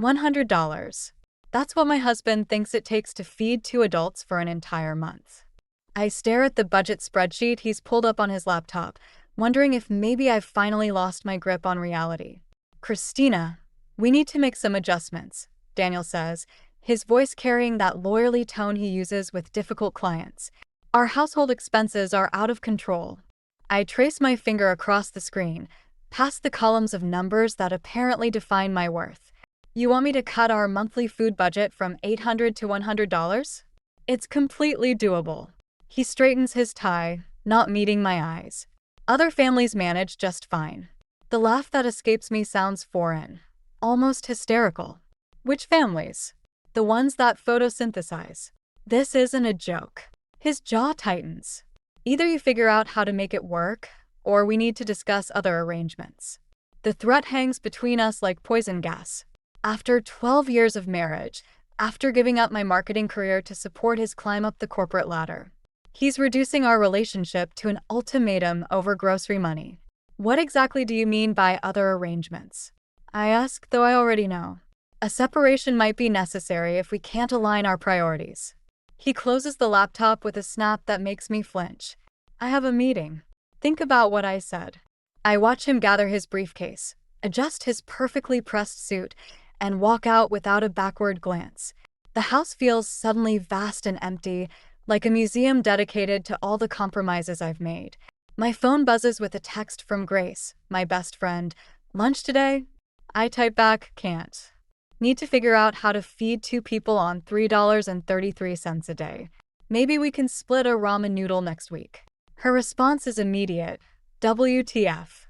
$100. That's what my husband thinks it takes to feed two adults for an entire month. I stare at the budget spreadsheet he's pulled up on his laptop, wondering if maybe I've finally lost my grip on reality. Christina, we need to make some adjustments, Daniel says, his voice carrying that lawyerly tone he uses with difficult clients. Our household expenses are out of control. I trace my finger across the screen, past the columns of numbers that apparently define my worth. You want me to cut our monthly food budget from $800 to $100? It's completely doable. He straightens his tie, not meeting my eyes. Other families manage just fine. The laugh that escapes me sounds foreign, almost hysterical. Which families? The ones that photosynthesize. This isn't a joke. His jaw tightens. Either you figure out how to make it work, or we need to discuss other arrangements. The threat hangs between us like poison gas. After 12 years of marriage, after giving up my marketing career to support his climb up the corporate ladder, he's reducing our relationship to an ultimatum over grocery money. What exactly do you mean by other arrangements? I ask, though I already know. A separation might be necessary if we can't align our priorities. He closes the laptop with a snap that makes me flinch. I have a meeting. Think about what I said. I watch him gather his briefcase, adjust his perfectly pressed suit, and walk out without a backward glance. The house feels suddenly vast and empty, like a museum dedicated to all the compromises I've made. My phone buzzes with a text from Grace, my best friend. Lunch today? I type back, can't. Need to figure out how to feed two people on $3.33 a day. Maybe we can split a ramen noodle next week. Her response is immediate. WTF.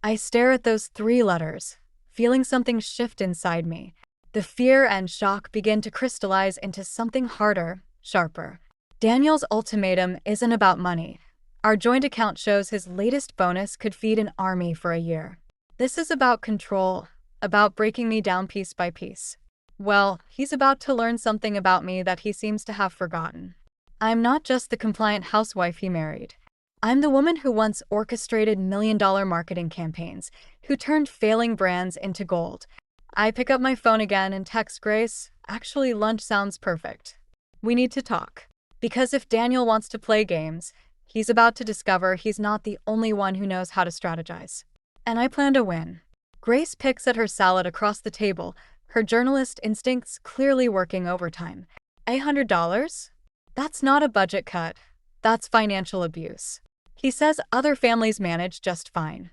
I stare at those three letters, feeling something shift inside me. The fear and shock begin to crystallize into something harder, sharper. Daniel's ultimatum isn't about money. Our joint account shows his latest bonus could feed an army for a year. This is about control, about breaking me down piece by piece. Well, he's about to learn something about me that he seems to have forgotten. I'm not just the compliant housewife he married. I'm the woman who once orchestrated million-dollar marketing campaigns, who turned failing brands into gold. I pick up my phone again and text Grace, actually lunch sounds perfect. We need to talk. Because if Daniel wants to play games, he's about to discover he's not the only one who knows how to strategize. And I plan to win. Grace picks at her salad across the table, her journalist instincts clearly working overtime. $800? That's not a budget cut. That's financial abuse. He says other families manage just fine.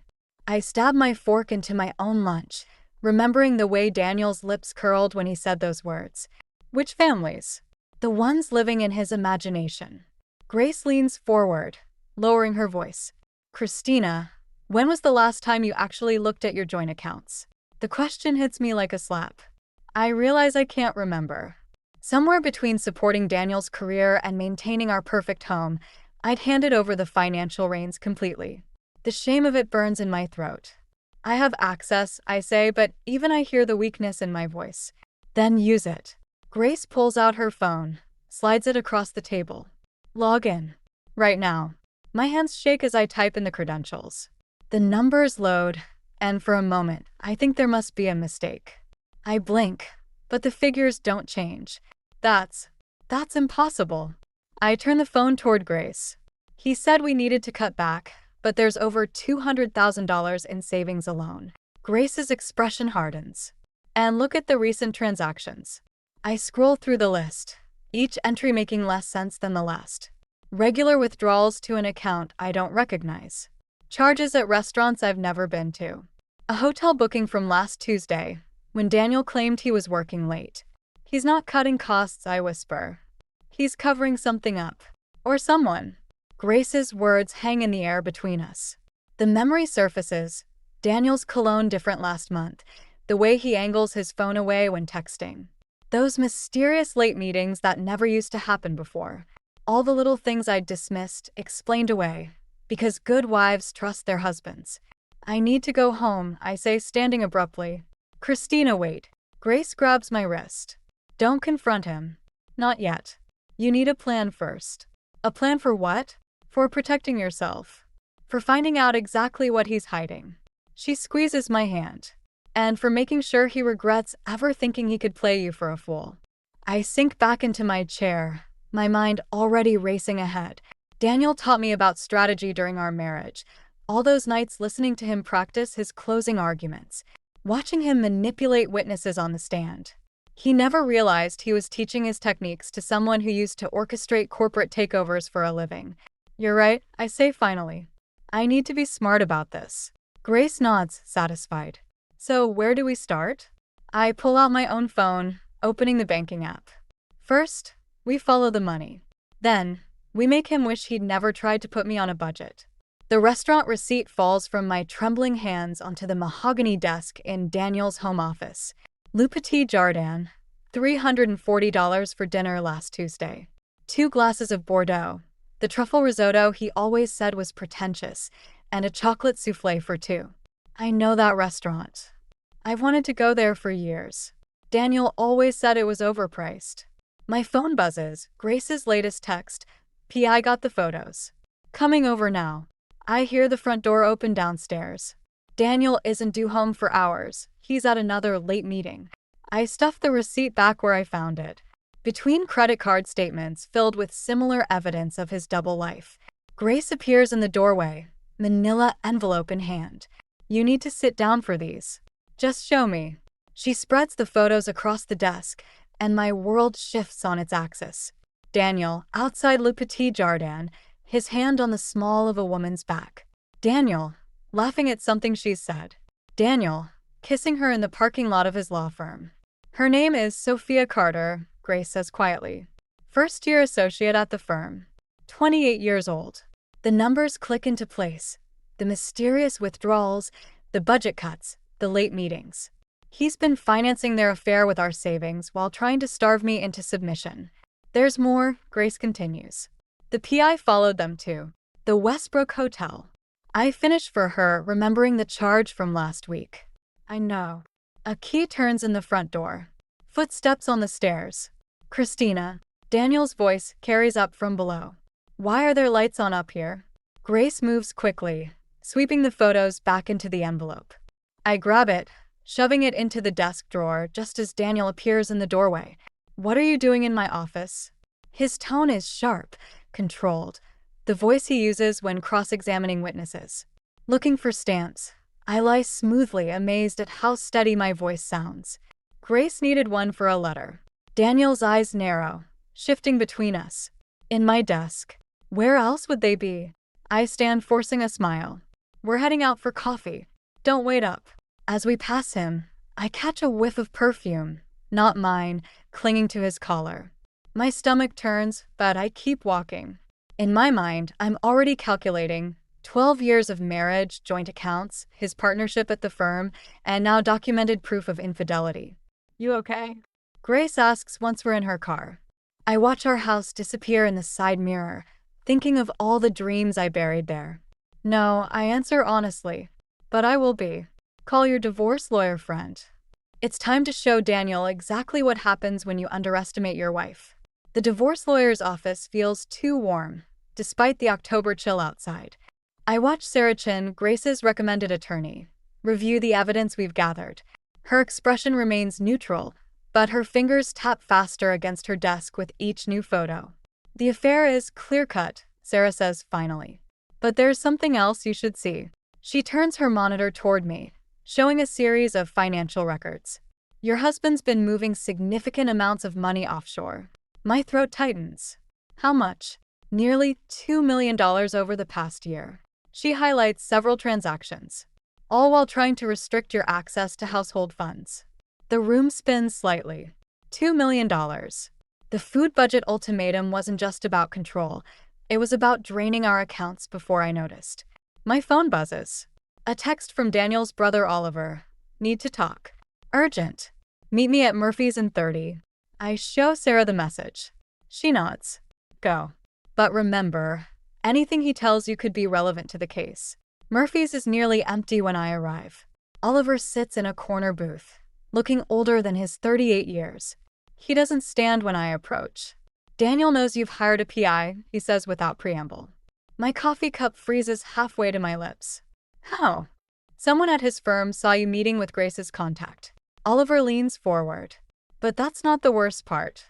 I stab my fork into my own lunch, remembering the way Daniel's lips curled when he said those words. Which families? The ones living in his imagination. Grace leans forward, lowering her voice. Christina, when was the last time you actually looked at your joint accounts? The question hits me like a slap. I realize I can't remember. Somewhere between supporting Daniel's career and maintaining our perfect home, I'd handed over the financial reins completely. The shame of it burns in my throat. I have access, I say, but even I hear the weakness in my voice. Then use it. Grace pulls out her phone, slides it across the table. Log in. Right now. My hands shake as I type in the credentials. The numbers load, and for a moment, I think there must be a mistake. I blink, but the figures don't change. That's impossible. I turn the phone toward Grace. He said we needed to cut back, but there's over $200,000 in savings alone. Grace's expression hardens. And look at the recent transactions. I scroll through the list, each entry making less sense than the last. Regular withdrawals to an account I don't recognize. Charges at restaurants I've never been to. A hotel booking from last Tuesday, when Daniel claimed he was working late. He's not cutting costs, I whisper. He's covering something up. Or someone. Grace's words hang in the air between us. The memory surfaces. Daniel's cologne different last month. The way he angles his phone away when texting. Those mysterious late meetings that never used to happen before. All the little things I'd dismissed, explained away. Because good wives trust their husbands. I need to go home, I say, standing abruptly. Christina, wait. Grace grabs my wrist. Don't confront him. Not yet. You need a plan first. A plan for what? For protecting yourself. For finding out exactly what he's hiding. She squeezes my hand. and for making sure he regrets ever thinking he could play you for a fool. I sink back into my chair, my mind already racing ahead. Daniel taught me about strategy during our marriage. All those nights listening to him practice his closing arguments, watching him manipulate witnesses on the stand. He never realized he was teaching his techniques to someone who used to orchestrate corporate takeovers for a living. You're right, I say finally. I need to be smart about this. Grace nods, satisfied. So where do we start? I pull out my own phone, opening the banking app. First, we follow the money. Then, we make him wish he'd never tried to put me on a budget. The restaurant receipt falls from my trembling hands onto the mahogany desk in Daniel's home office. Le Petit Jardin, $340 for dinner last Tuesday. 2 glasses of Bordeaux, the truffle risotto he always said was pretentious, and a chocolate soufflé for 2. I know that restaurant. I've wanted to go there for years. Daniel always said it was overpriced. My phone buzzes, Grace's latest text. "P.I. got the photos. Coming over now." I hear the front door open downstairs. Daniel isn't due home for hours. He's at another late meeting. I stuff the receipt back where I found it, between credit card statements filled with similar evidence of his double life. Grace appears in the doorway, manila envelope in hand. "You need to sit down for these. Just show me." She spreads the photos across the desk, and my world shifts on its axis. Daniel, outside Le Petit Jardin, his hand on the small of a woman's back. Daniel, laughing at something she's said. Daniel, kissing her in the parking lot of his law firm. "Her name is Sophia Carter," Grace says quietly. "First-year associate at the firm. 28 years old." The numbers click into place. The mysterious withdrawals, the budget cuts, the late meetings. He's been financing their affair with our savings while trying to starve me into submission. There's more, Grace continues. The PI followed them to the Westbrook Hotel. I finish for her, remembering the charge from last week. I know. A key turns in the front door. Footsteps on the stairs. "Christina." Daniel's voice carries up from below. "Why are there lights on up here?" Grace moves quickly, sweeping the photos back into the envelope. I grab it, shoving it into the desk drawer just as Daniel appears in the doorway. "What are you doing in my office?" His tone is sharp, controlled, the voice he uses when cross-examining witnesses. "Looking for stamps." I lie smoothly, amazed at how steady my voice sounds. Grace needed one for a letter. Daniel's eyes narrow, shifting between us. "In my desk." "Where else would they be?" I stand, forcing a smile. "We're heading out for coffee. Don't wait up." As we pass him, I catch a whiff of perfume, not mine, clinging to his collar. My stomach turns, but I keep walking. In my mind, I'm already calculating 12 years of marriage, joint accounts, his partnership at the firm, and now documented proof of infidelity. "You okay?" Grace asks once we're in her car. I watch our house disappear in the side mirror, thinking of all the dreams I buried there. "No," I answer honestly, "but I will be. Call your divorce lawyer friend." It's time to show Daniel exactly what happens when you underestimate your wife. The divorce lawyer's office feels too warm, despite the October chill outside. I watch Sarah Chin, Grace's recommended attorney, review the evidence we've gathered. Her expression remains neutral, but her fingers tap faster against her desk with each new photo. "The affair is clear-cut," Sarah says finally. "But there's something else you should see." She turns her monitor toward me, showing a series of financial records. "Your husband's been moving significant amounts of money offshore." My throat tightens. "How much?" "Nearly $2 million over the past year." She highlights several transactions, all while trying to restrict your access to household funds. The room spins slightly. $2 million. The food budget ultimatum wasn't just about control. It was about draining our accounts before I noticed. My phone buzzes. A text from Daniel's brother Oliver. "Need to talk. Urgent. Meet me at Murphy's in 30. I show Sarah the message. She nods. "Go. But remember, anything he tells you could be relevant to the case." Murphy's is nearly empty when I arrive. Oliver sits in a corner booth, looking older than his 38 years. He doesn't stand when I approach. "Daniel knows you've hired a PI, he says without preamble. My coffee cup freezes halfway to my lips. "How?" Someone at his firm saw you meeting with Grace's contact. Oliver leans forward. But that's not the worst part.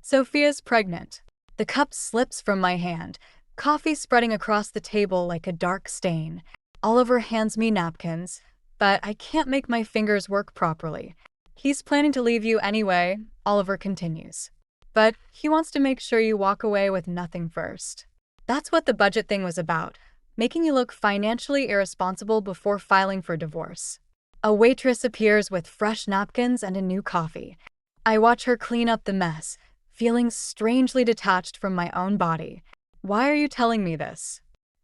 Sophia's pregnant. The cup slips from my hand, coffee spreading across the table like a dark stain. Oliver hands me napkins, but I can't make my fingers work properly. He's planning to leave you anyway, Oliver continues. But he wants to make sure you walk away with nothing first. That's what the budget thing was about, making you look financially irresponsible before filing for divorce. A waitress appears with fresh napkins and a new coffee. I watch her clean up the mess, feeling strangely detached from my own body. Why are you telling me this?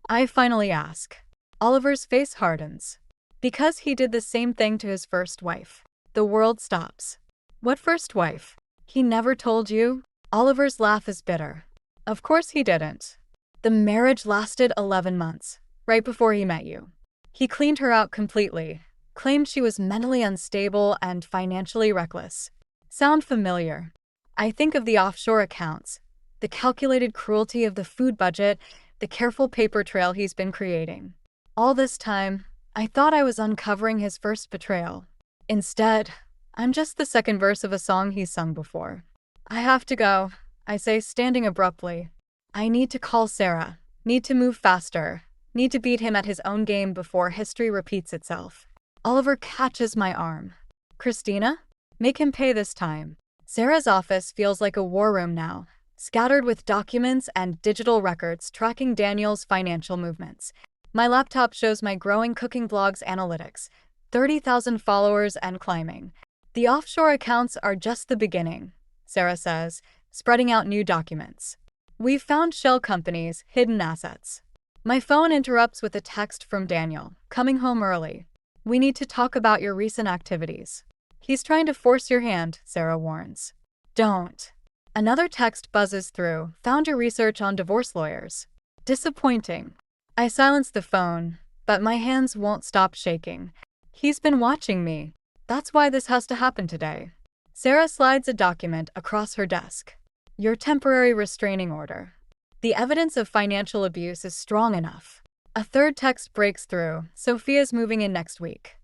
I finally ask. Oliver's face hardens. Because he did the same thing to his first wife. The world stops. What first wife? He never told you? Oliver's laugh is bitter. Of course he didn't. The marriage lasted 11 months, right before he met you. He cleaned her out completely, claimed she was mentally unstable and financially reckless. Sound familiar? I think of the offshore accounts, the calculated cruelty of the food budget, the careful paper trail he's been creating. All this time, I thought I was uncovering his first betrayal. Instead, I'm just the second verse of a song he's sung before. I have to go, I say, standing abruptly. I need to call Sarah, need to move faster, need to beat him at his own game before history repeats itself. Oliver catches my arm. Christina? Make him pay this time. Sarah's office feels like a war room now, scattered with documents and digital records tracking Daniel's financial movements. My laptop shows my growing cooking blog's analytics, 30,000 followers and climbing. The offshore accounts are just the beginning, Sarah says, spreading out new documents. We've found shell companies, hidden assets. My phone interrupts with a text from Daniel, coming home early. We need to talk about your recent activities. He's trying to force your hand, Sarah warns. Don't. Another text buzzes through, found your research on divorce lawyers. Disappointing. I silence the phone, but my hands won't stop shaking. He's been watching me. That's why this has to happen today. Sarah slides a document across her desk. Your temporary restraining order. The evidence of financial abuse is strong enough. A third text breaks through. Sophia's moving in next week.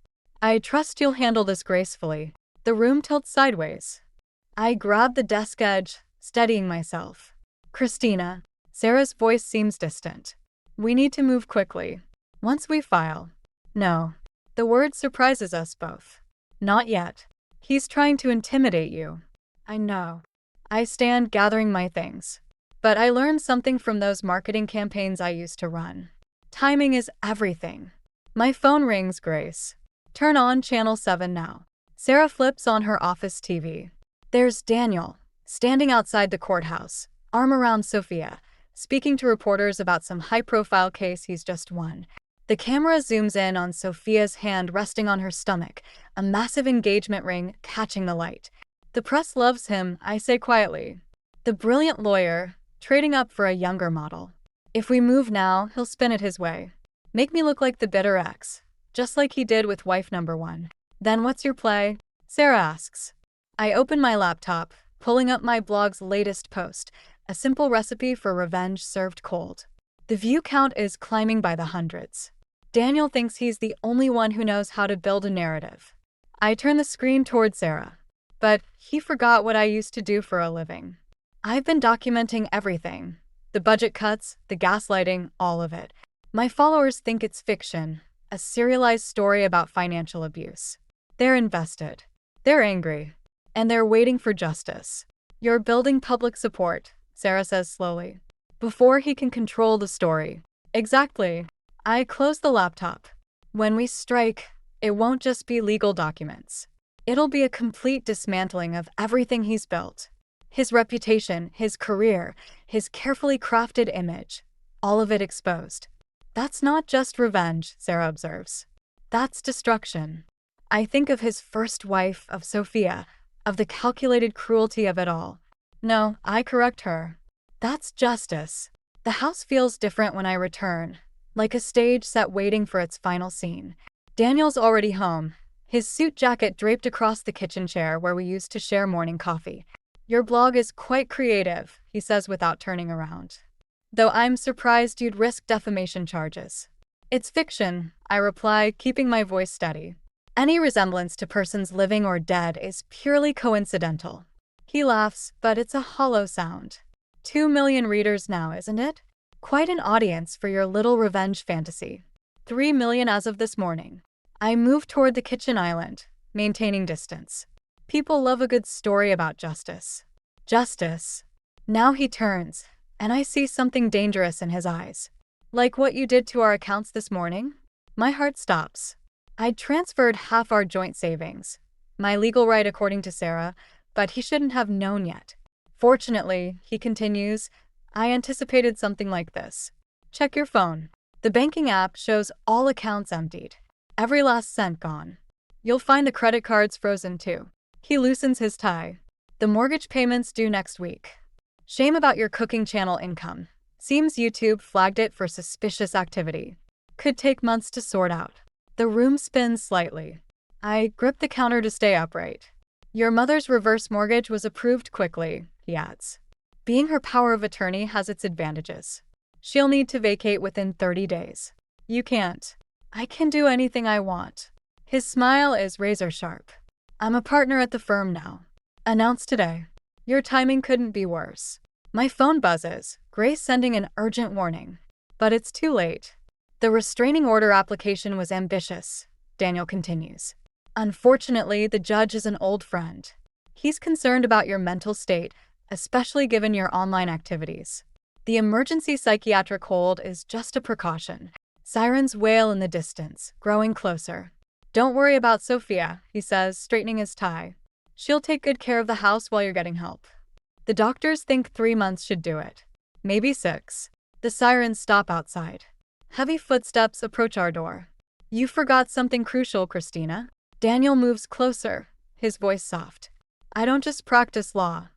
I trust you'll handle this gracefully. The room tilts sideways. I grab the desk edge, steadying myself. Christina. Sarah's voice seems distant. We need to move quickly. Once we file. No. The word surprises us both. Not yet. He's trying to intimidate you. I know. I stand gathering my things. But I learned something from those marketing campaigns I used to run. Timing is everything. My phone rings, Grace. Turn on Channel 7 now. Sarah flips on her office TV. There's Daniel, standing outside the courthouse, arm around Sophia, speaking to reporters about some high-profile case he's just won. The camera zooms in on Sophia's hand resting on her stomach, a massive engagement ring catching the light. The press loves him, I say quietly. The brilliant lawyer, trading up for a younger model. If we move now, he'll spin it his way. Make me look like the bitter ex, just like he did with wife number 1. Then what's your play? Sarah asks. I open my laptop, pulling up my blog's latest post, a simple recipe for revenge served cold. The view count is climbing by the hundreds. Daniel thinks he's the only one who knows how to build a narrative. I turn the screen toward Sarah. But he forgot what I used to do for a living. I've been documenting everything. The budget cuts, the gaslighting, all of it. My followers think it's fiction, a serialized story about financial abuse. They're invested. They're angry. And they're waiting for justice. You're building public support, Sarah says slowly. Before he can control the story. Exactly. I close the laptop. When we strike, it won't just be legal documents. It'll be a complete dismantling of everything he's built. His reputation, his career, his carefully crafted image. All of it exposed. That's not just revenge, Sarah observes. That's destruction. I think of his first wife, of Sophia, of the calculated cruelty of it all. No, I correct her. That's justice. The house feels different when I return, like a stage set waiting for its final scene. Daniel's already home, his suit jacket draped across the kitchen chair where we used to share morning coffee. Your blog is quite creative, he says without turning around. Though I'm surprised you'd risk defamation charges. It's fiction, I reply, keeping my voice steady. Any resemblance to persons living or dead is purely coincidental. He laughs, but it's a hollow sound. 2 million readers now, isn't it? Quite an audience for your little revenge fantasy. 3 million as of this morning. I move toward the kitchen island, maintaining distance. People love a good story about justice. Justice. Now he turns, and I see something dangerous in his eyes. Like what you did to our accounts this morning? My heart stops. I'd transferred half our joint savings. My legal right according to Sarah, but he shouldn't have known yet. Fortunately, he continues, I anticipated something like this. Check your phone. The banking app shows all accounts emptied. Every last cent gone. You'll find the credit cards frozen too. He loosens his tie. The mortgage payments due next week. Shame about your cooking channel income. Seems YouTube flagged it for suspicious activity. Could take months to sort out. The room spins slightly. I grip the counter to stay upright. Your mother's reverse mortgage was approved quickly, he adds. Being her power of attorney has its advantages. She'll need to vacate within 30 days. You can't. I can do anything I want. His smile is razor sharp. I'm a partner at the firm now. Announced today. Your timing couldn't be worse. My phone buzzes, Grace sending an urgent warning. But it's too late. The restraining order application was ambitious, Daniel continues. Unfortunately, the judge is an old friend. He's concerned about your mental state, especially given your online activities. The emergency psychiatric hold is just a precaution. Sirens wail in the distance, growing closer. Don't worry about Sophia, he says, straightening his tie. She'll take good care of the house while you're getting help. The doctors think 3 months should do it. Maybe 6. The sirens stop outside. Heavy footsteps approach our door. You forgot something crucial, Christina. Daniel moves closer, his voice soft. I don't just practice law.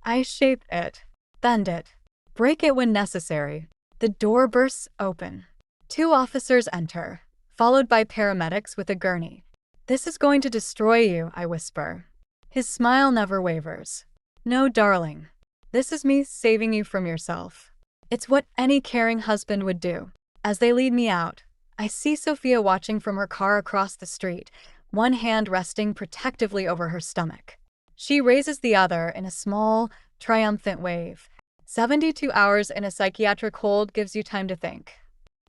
I shape it, bend it, break it when necessary. The door bursts open. 2 officers enter, followed by paramedics with a gurney. This is going to destroy you, I whisper. His smile never wavers. No, darling. This is me saving you from yourself. It's what any caring husband would do. As they lead me out, I see Sophia watching from her car across the street, one hand resting protectively over her stomach. She raises the other in a small, triumphant wave. 72 hours in a psychiatric hold gives you time to think.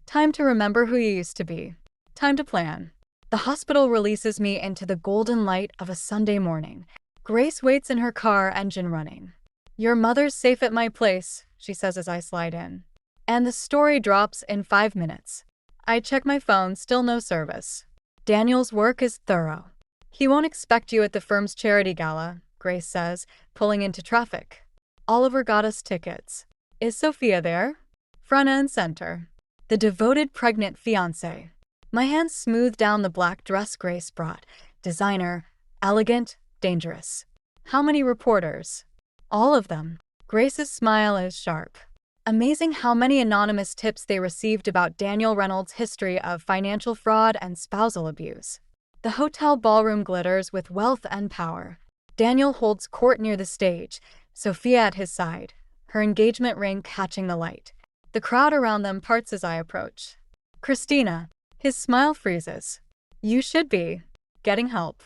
Time to remember who you used to be. Time to plan. The hospital releases me into the golden light of a Sunday morning. Grace waits in her car, engine running. Your mother's safe at my place, she says as I slide in. And the story drops in 5 minutes. I check my phone, still no service. Daniel's work is thorough. He won't expect you at the firm's charity gala, Grace says, pulling into traffic. Oliver got us tickets. Is Sophia there? Front and center. The devoted pregnant fiancé. My hands smooth down the black dress Grace brought. Designer, elegant, dangerous. How many reporters? All of them. Grace's smile is sharp. Amazing how many anonymous tips they received about Daniel Reynolds' history of financial fraud and spousal abuse. The hotel ballroom glitters with wealth and power. Daniel holds court near the stage, Sophia at his side, her engagement ring catching the light. The crowd around them parts as I approach. Christina. His smile freezes. You should be getting help.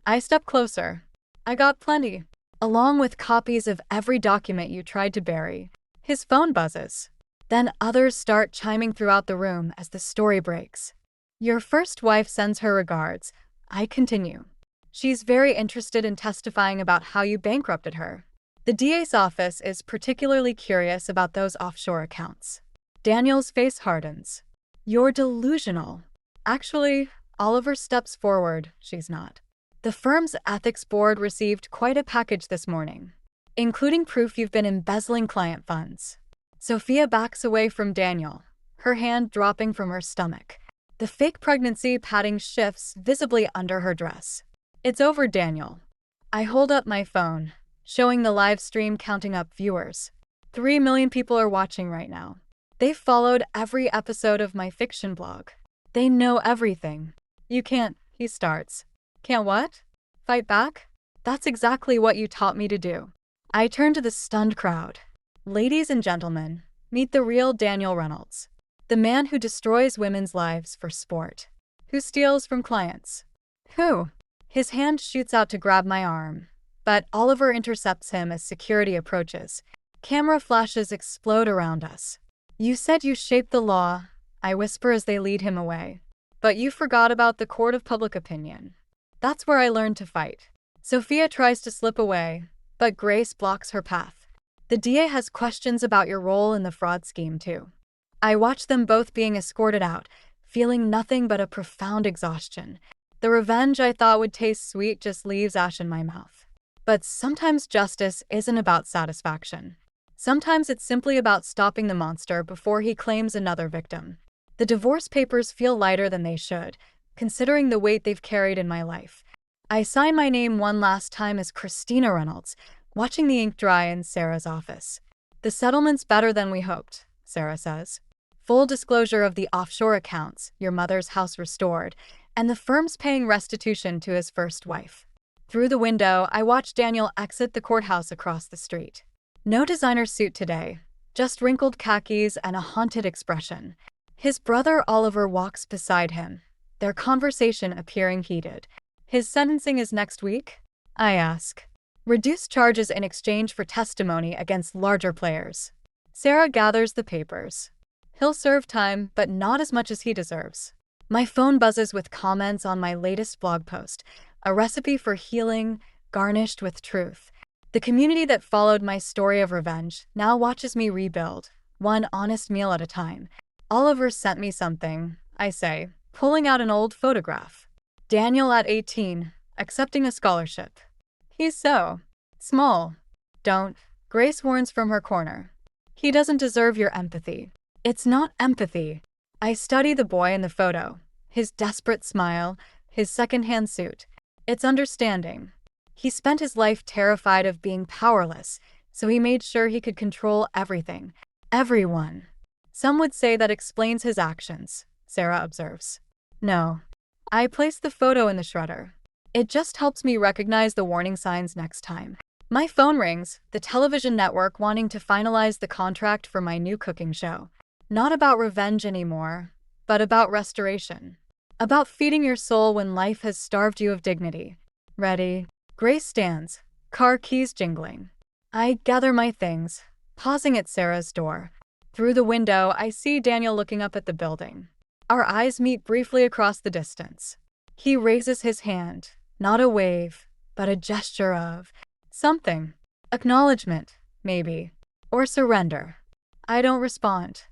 I step closer. I got plenty, along with copies of every document you tried to bury. His phone buzzes. Then others start chiming throughout the room as the story breaks. Your first wife sends her regards. I continue. She's very interested in testifying about how you bankrupted her. The DA's office is particularly curious about those offshore accounts. Daniel's face hardens. You're delusional. Actually, Oliver steps forward. She's not. The firm's ethics board received quite a package this morning, including proof you've been embezzling client funds. Sophia backs away from Daniel, her hand dropping from her stomach. The fake pregnancy padding shifts visibly under her dress. It's over, Daniel. I hold up my phone, showing the live stream counting up viewers. 3 million people are watching right now. They've followed every episode of my fiction blog. They know everything. You can't, he starts. Can't what? Fight back? That's exactly what you taught me to do. I turn to the stunned crowd. Ladies and gentlemen, meet the real Daniel Reynolds. The man who destroys women's lives for sport. Who steals from clients. Who? His hand shoots out to grab my arm, but Oliver intercepts him as security approaches. Camera flashes explode around us. You said you shaped the law, I whisper as they lead him away. But you forgot about the court of public opinion. That's where I learned to fight. Sophia tries to slip away, but Grace blocks her path. The DA has questions about your role in the fraud scheme too. I watch them both being escorted out, feeling nothing but a profound exhaustion. The revenge I thought would taste sweet just leaves ash in my mouth. But sometimes justice isn't about satisfaction. Sometimes it's simply about stopping the monster before he claims another victim. The divorce papers feel lighter than they should, considering the weight they've carried in my life. I sign my name one last time as Christina Reynolds, watching the ink dry in Sarah's office. The settlement's better than we hoped, Sarah says. Full disclosure of the offshore accounts, your mother's house restored, and the firm's paying restitution to his first wife. Through the window, I watch Daniel exit the courthouse across the street. No designer suit today, just wrinkled khakis and a haunted expression. His brother Oliver walks beside him, their conversation appearing heated. His sentencing is next week? I ask. Reduced charges in exchange for testimony against larger players. Sarah gathers the papers. He'll serve time, but not as much as he deserves. My phone buzzes with comments on my latest blog post, a recipe for healing, garnished with truth. The community that followed my story of revenge now watches me rebuild, one honest meal at a time. Oliver sent me something, I say, pulling out an old photograph. Daniel at 18, accepting a scholarship. He's so small. Don't, Grace warns from her corner. He doesn't deserve your empathy. It's not empathy. I study the boy in the photo, his desperate smile, his second-hand suit. It's understanding. He spent his life terrified of being powerless, so he made sure he could control everything, everyone. Some would say that explains his actions, Sarah observes. No. I place the photo in the shredder. It just helps me recognize the warning signs next time. My phone rings, the television network wanting to finalize the contract for my new cooking show. Not about revenge anymore, but about restoration. About feeding your soul when life has starved you of dignity. Ready? Grace stands, car keys jingling. I gather my things, pausing at Sarah's door. Through the window, I see Daniel looking up at the building. Our eyes meet briefly across the distance. He raises his hand, not a wave, but a gesture of something. Acknowledgement, maybe. Or surrender. I don't respond.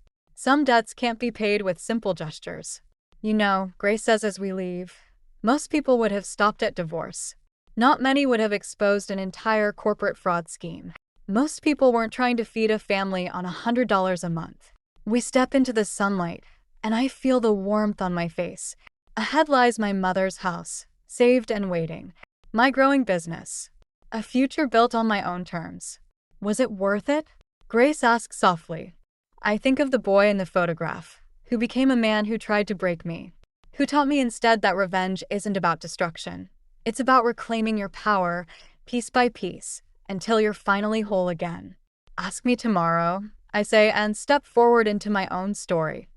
Some debts can't be paid with simple gestures. You know, Grace says as we leave, most people would have stopped at divorce. Not many would have exposed an entire corporate fraud scheme. Most people weren't trying to feed a family on $100 a month. We step into the sunlight, and I feel the warmth on my face. Ahead lies my mother's house, saved and waiting. My growing business. A future built on my own terms. Was it worth it? Grace asks softly. I think of the boy in the photograph, who became a man who tried to break me, who taught me instead that revenge isn't about destruction. It's about reclaiming your power, piece by piece, until you're finally whole again. Ask me tomorrow, I say, and step forward into my own story.